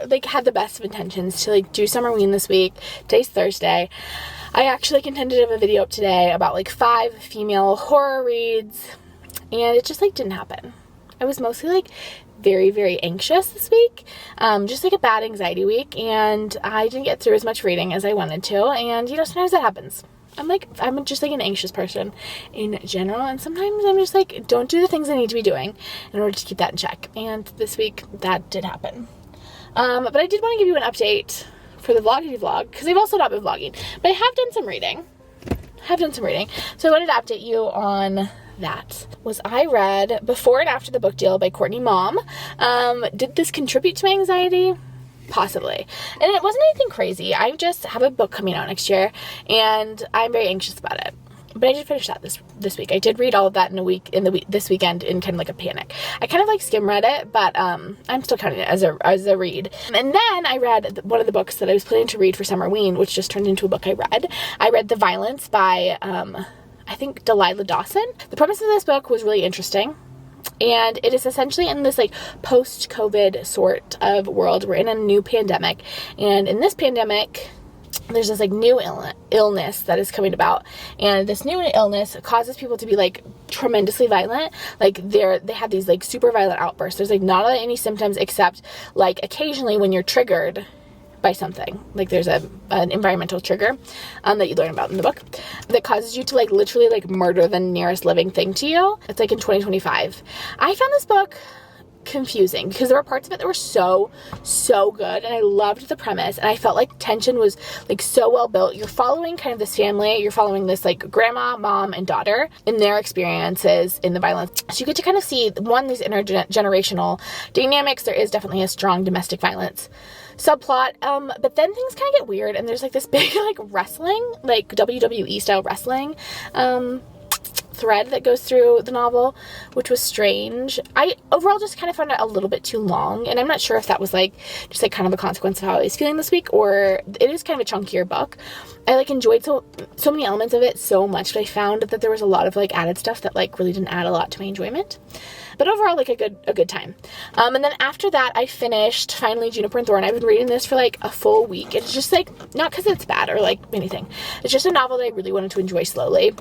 like had the best of intentions to like do Summerween this week. Today's Thursday. I actually intended to have a video up today about like 5 female horror reads, and it just like didn't happen. I was mostly like very, very anxious this week, just like a bad anxiety week, and I didn't get through as much reading as I wanted to, and you know, sometimes that happens. I'm just like an anxious person in general, and sometimes I'm just like, don't do the things I need to be doing in order to keep that in check, and this week that did happen. But I did want to give you an update for the vlog, because I've also not been vlogging, but I have done some reading. So I wanted to update you on that. I read Before and After the Book Deal by Courtney Mom. Did this contribute to my anxiety? Possibly. And it wasn't anything crazy. I just have a book coming out next year, and I'm very anxious about it. But I did finish that this week. I did read all of that this weekend in kind of like a panic. I kind of like skim read it, but I'm still counting it as a read. And then I read one of the books that I was planning to read for Summerween, which just turned into a book I read. I read The Violence by I think Delilah Dawson. The premise of this book was really interesting, and it is essentially in this like post-COVID sort of world. We're in a new pandemic, and in this pandemic there's this like new illness that is coming about, and this new illness causes people to be like tremendously violent. Like they have these like super violent outbursts. There's like not any symptoms except like occasionally when you're triggered by something, like there's an environmental trigger that you learn about in the book that causes you to like literally like murder the nearest living thing to you. It's like in 2025. I found this book confusing because there were parts of it that were so good, and I loved the premise, and I felt like tension was like so well built. You're following kind of this family, you're following this like grandma, mom, and daughter in their experiences in the violence. So you get to kind of see these intergenerational dynamics. There is definitely a strong domestic violence subplot, but then things kind of get weird, and there's like this big like wrestling, like WWE style wrestling thread that goes through the novel, which was strange. I overall just kind of found it a little bit too long, and I'm not sure if that was like just like kind of a consequence of how I was feeling this week, or it is kind of a chunkier book. I like enjoyed so many elements of it so much, but I found that there was a lot of like added stuff that like really didn't add a lot to my enjoyment. But overall, like a good time. And then after that, I finished finally Juniper Thorn. I've been reading this for like a full week. It's just like, not because it's bad or like anything. It's just a novel that I really wanted to enjoy slowly.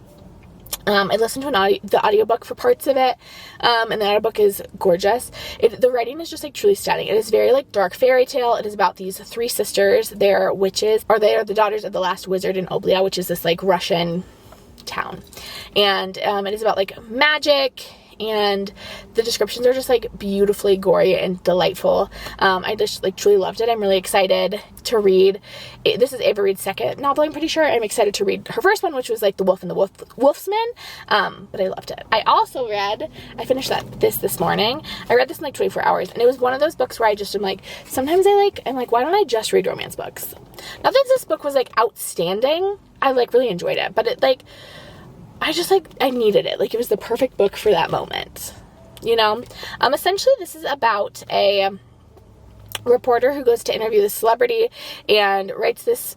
I listened to the audiobook for parts of it, and the audiobook is gorgeous. The writing is just like truly stunning. It is very like dark fairy tale. It is about these 3 sisters. They're witches, or they are the daughters of the last wizard in Oblia, which is this like Russian town. And it is about like magic, and the descriptions are just like beautifully gory and delightful. I just like truly loved it. I'm really excited to read it. This is Ava Reed's second novel, I'm pretty sure. I'm excited to read her first one, which was like The Wolf and the Wolfsman, but I loved it. I finished this morning. I read this in like 24 hours, and it was one of those books where I just am like, sometimes I'm like, why don't I just read romance books? Not that this book was like outstanding. I like really enjoyed it, but it like, I needed it. Like, it was the perfect book for that moment, you know? Essentially, this is about a reporter who goes to interview this celebrity and writes this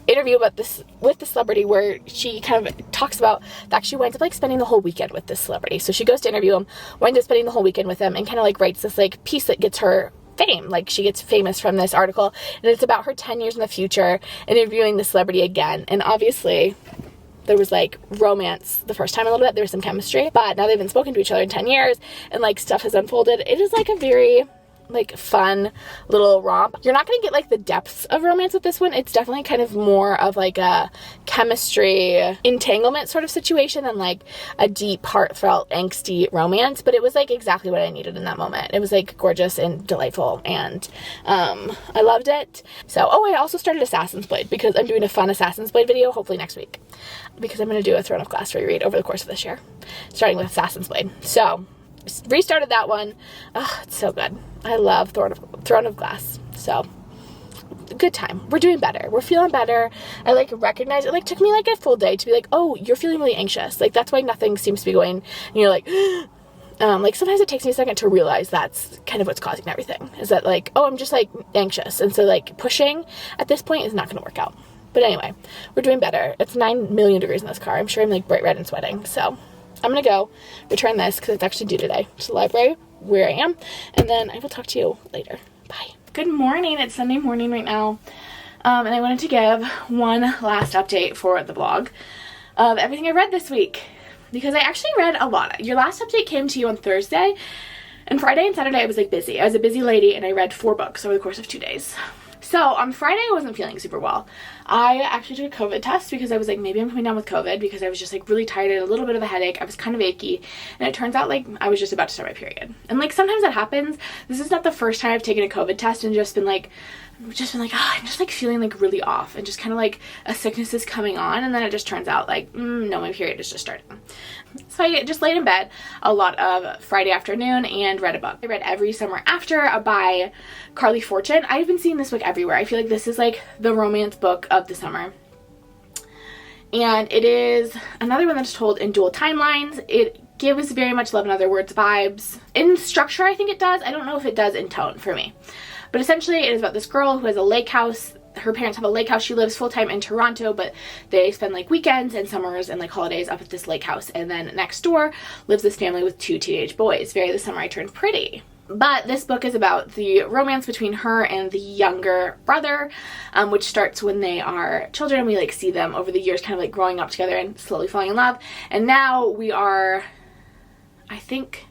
interview with the celebrity where she kind of talks about that she winds up like spending the whole weekend with this celebrity. So she goes to interview him, winds up spending the whole weekend with him, and kind of like writes this like piece that gets her fame. Like, she gets famous from this article, and it's about her 10 years in the future interviewing the celebrity again. And obviously there was like romance the first time a little bit. There was some chemistry, but now they've been spoken to each other in 10 years, and like stuff has unfolded. It is like a very like fun little romp. You're not going to get like the depths of romance with this one. It's definitely kind of more of like a chemistry entanglement sort of situation than like a deep, heartfelt, angsty romance, but it was like exactly what I needed in that moment. It was like gorgeous and delightful, and I loved it. So, I also started Assassin's Blade because I'm doing a fun Assassin's Blade video hopefully next week, because I'm going to do a Throne of Glass reread over the course of this year, starting with Assassin's Blade. So restarted that one. Oh, it's so good. I love Throne of Glass. So good time. We're doing better. We're feeling better. I like recognize it. Like, took me like a full day to be like, oh, you're feeling really anxious. Like, that's why nothing seems to be going, and you're like, like sometimes it takes me a second to realize that's kind of what's causing everything, is that like, oh, I'm just like anxious, and so like pushing at this point is not going to work out. But anyway, we're doing better. It's 9 million degrees in this car. I'm sure I'm like bright red and sweating. So I'm going to go return this because it's actually due today to the library where I am. And then I will talk to you later. Bye. Good morning. It's Sunday morning right now. And I wanted to give one last update for the vlog of everything I read this week, because I actually read a lot. Your last update came to you on Thursday, and Friday and Saturday I was like busy. I was a busy lady and I read 4 books over the course of 2 days. So on Friday I wasn't feeling super well. I actually took a COVID test because I was like, maybe I'm coming down with COVID, because I was just like really tired, a little bit of a headache. I was kind of achy, and it turns out like I was just about to start my period. And like sometimes that happens. This is not the first time I've taken a COVID test and just been like, oh, I'm just like feeling like really off, and just kind of like a sickness is coming on, and then it just turns out like, no, my period is just starting. So I just laid in bed a lot of Friday afternoon and read a book. I read Every Summer After by Carly Fortune. I've been seeing this book everywhere. I feel like this is like the romance book of the summer. And it is another one that's told in dual timelines. It gives very much Love in Other Words vibes. In structure, I think it does. I don't know if it does in tone for me. But essentially, it is about this girl who has a lake house. Her parents have a lake house. She lives full-time in Toronto, but they spend like weekends and summers and like holidays up at this lake house. And then next door lives this family with 2 teenage boys. Very The Summer I Turned Pretty. But this book is about the romance between her and the younger brother, which starts when they are children. We like see them over the years kind of like growing up together and slowly falling in love. And now we are, I think,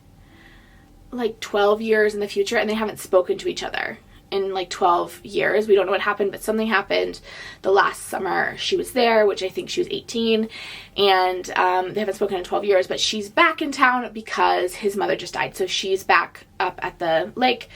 like 12 years in the future, and they haven't spoken to each other in like 12 years. We don't know what happened, but something happened the last summer she was there, which I think she was 18, and they haven't spoken in 12 years, but she's back in town because his mother just died. So she's back up at the lake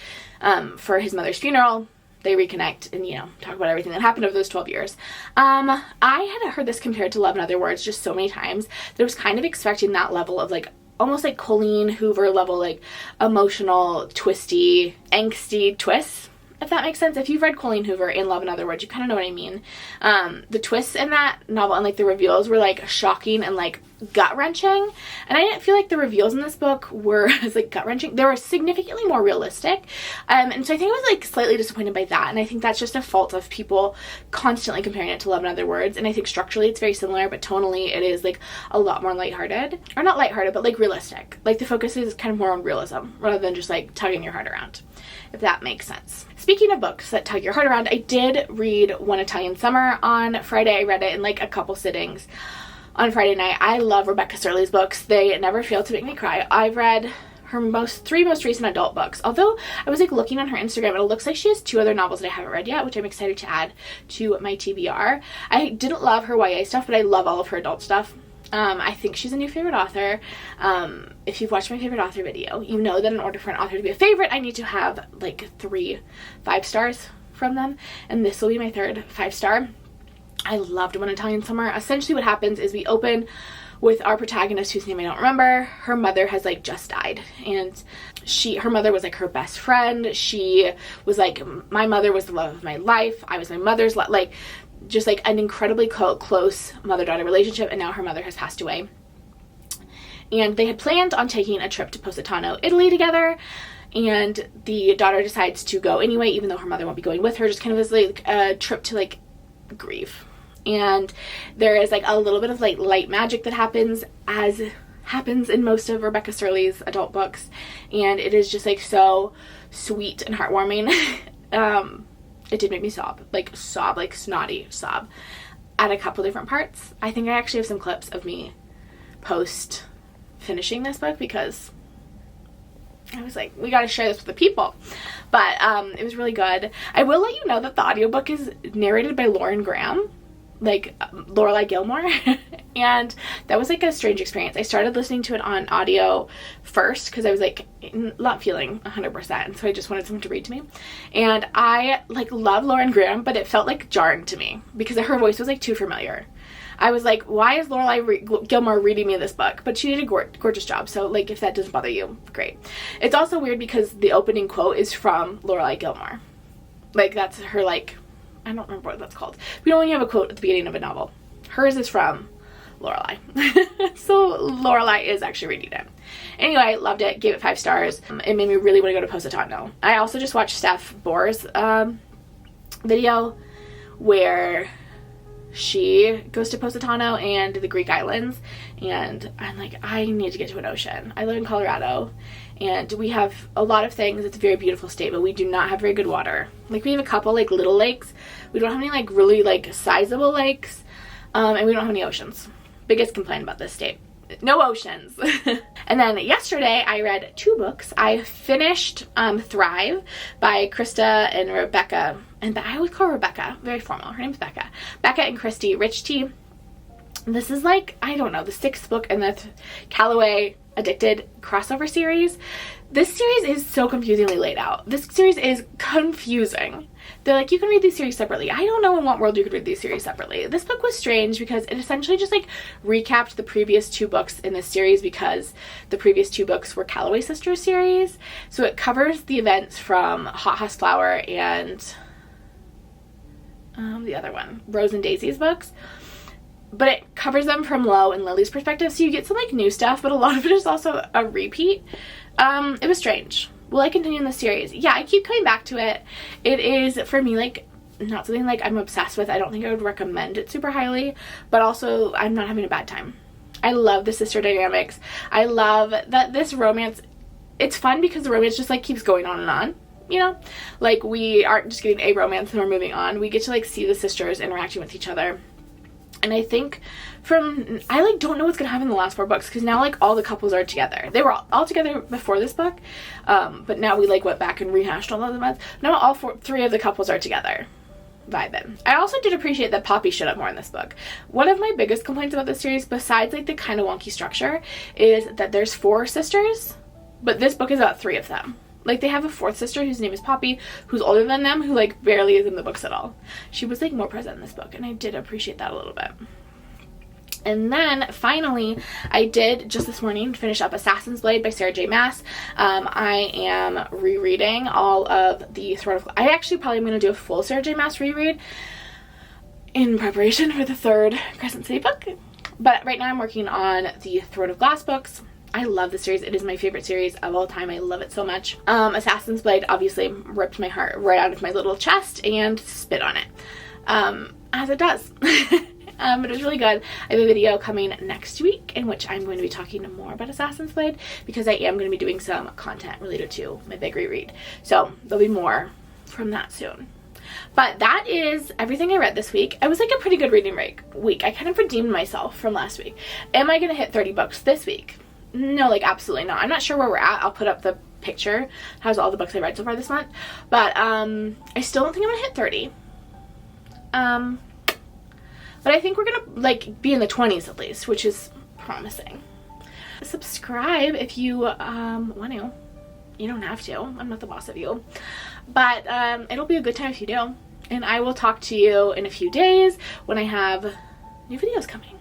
for his mother's funeral. They reconnect and, you know, talk about everything that happened over those 12 years. I had heard this compared to Love in Other Words just so many times that I was kind of expecting that level of like almost like Colleen Hoover level, like emotional, twisty, angsty twists, if that makes sense. If you've read Colleen Hoover in Love in Other Words, you kind of know what I mean. The twists in that novel and like the reveals were like shocking and like gut-wrenching, and I didn't feel like the reveals in this book were as like gut-wrenching. They were significantly more realistic, and so I think I was like slightly disappointed by that, and I think that's just a fault of people constantly comparing it to Love in Other Words. And I think structurally it's very similar, but tonally it is like a lot more lighthearted, or not lighthearted, but like realistic. Like the focus is kind of more on realism rather than just like tugging your heart around, if that makes sense. Speaking of books that tug your heart around, I did read One Italian Summer on Friday. I read it in like a couple sittings on Friday night. I love Rebecca Serley's books. They never fail to make me cry. I've read her 3 most recent adult books, although I was like looking on her Instagram and it looks like she has 2 other novels that I haven't read yet, which I'm excited to add to my TBR. I didn't love her YA stuff, but I love all of her adult stuff. I think she's a new favorite author. If you've watched my favorite author video, you know that in order for an author to be a favorite, I need to have like 3 5-stars from them, and this will be my 3rd 5-star. I loved One Italian Summer. Essentially what happens is we open with our protagonist, whose name I don't remember. Her mother has like just died, and her mother was like her best friend. She was like, my mother was the love of my life. I was my mother's like just like an incredibly close mother-daughter relationship, and now her mother has passed away. And they had planned on taking a trip to Positano, Italy together, and the daughter decides to go anyway, even though her mother won't be going with her, just kind of as like a trip to like grieve. And there is like a little bit of like light magic that happens, as happens in most of Rebecca Serley's adult books, and it is just like so sweet and heartwarming. It did make me sob, like snotty sob at a couple different parts. I think I actually have some clips of me post finishing this book, because I was like, we gotta share this with the people. But it was really good. I will let you know that the audiobook is narrated by Lauren Graham, like Lorelai Gilmore, and that was like a strange experience. I started listening to it on audio first because I was like not feeling 100%, so I just wanted someone to read to me. And I like love Lauren Graham, but it felt like jarring to me because her voice was like too familiar. I was like, why is Lorelai Gilmore reading me this book? But she did a gorgeous job, so like if that doesn't bother you, great. It's also weird because the opening quote is from Lorelai Gilmore. Like that's her, like, I don't remember what that's called. We only have a quote at the beginning of a novel. Hers is from Lorelai. So Lorelai is actually reading it. Anyway, loved it. Gave it 5 stars. It made me really want to go to Positano. I also just watched Steph Bohr's video where she goes to Positano and the Greek islands, and I'm like, I need to get to an ocean. I live in Colorado, and we have a lot of things. It's a very beautiful state, but we do not have very good water. Like, we have a couple like little lakes. We don't have any like really like sizable lakes, and we don't have any oceans. Biggest complaint about this state. No oceans. And then yesterday I read 2 books. I finished Thrive by Krista and Rebecca. And I always call her Rebecca. Very formal. Her name's Becca. Becca and Christy Richtie. This is like, I don't know, the 6th book in the Calloway Addicted crossover series. This series is so confusingly laid out. This series is confusing. They're like, you can read these series separately. I don't know in what world you could read these series separately. This book was strange because it essentially just like recapped the previous 2 books in this series, because the previous 2 books were Calloway Sisters series. So it covers the events from Hot House Flower and the other one, Rose and Daisy's books. But it covers them from Lo and Lily's perspective, so you get some like new stuff, but a lot of it is also a repeat. It was strange. Will I continue in the series? Yeah, I keep coming back to it. It is, for me, like, not something like I'm obsessed with. I don't think I would recommend it super highly, but also I'm not having a bad time. I love the sister dynamics. I love that this romance, it's fun because the romance just like keeps going on and on, you know? Like, we aren't just getting a romance and we're moving on. We get to like see the sisters interacting with each other. And I think I like don't know what's gonna happen in the last 4 books, because now like all the couples are together. They were all together before this book, but now we like went back and rehashed all of them. Now all 3 of the couples are together. Vibing. I also did appreciate that Poppy showed up more in this book. One of my biggest complaints about this series, besides like the kind of wonky structure, is that there's 4 sisters, but this book is about 3 of them. Like, they have a 4th sister whose name is Poppy, who's older than them, who like barely is in the books at all. She was like more present in this book, and I did appreciate that a little bit. And then finally, I did just this morning finish up Assassin's Blade by Sarah J. Maas. I am rereading all of the Throne of... I actually probably am going to do a full Sarah J. Maas reread in preparation for the 3rd Crescent City book. But right now I'm working on the Throne of Glass books. I love the series. It is my favorite series of all time. I love it so much. Assassin's Blade obviously ripped my heart right out of my little chest and spit on it. As it does. But it was really good. I have a video coming next week in which I'm going to be talking more about Assassin's Blade, because I am going to be doing some content related to my big reread. So there'll be more from that soon. But that is everything I read this week. It was like a pretty good reading week. I kind of redeemed myself from last week. Am I going to hit 30 books this week? No, like absolutely not. I'm not sure where we're at. I'll put up the picture. It has all the books I read so far this month. But I still don't think I'm gonna hit 30. But I think we're gonna like be in the 20s at least, which is promising. Subscribe if you want to. You don't have to. I'm not the boss of you. But it'll be a good time if you do. And I will talk to you in a few days when I have new videos coming.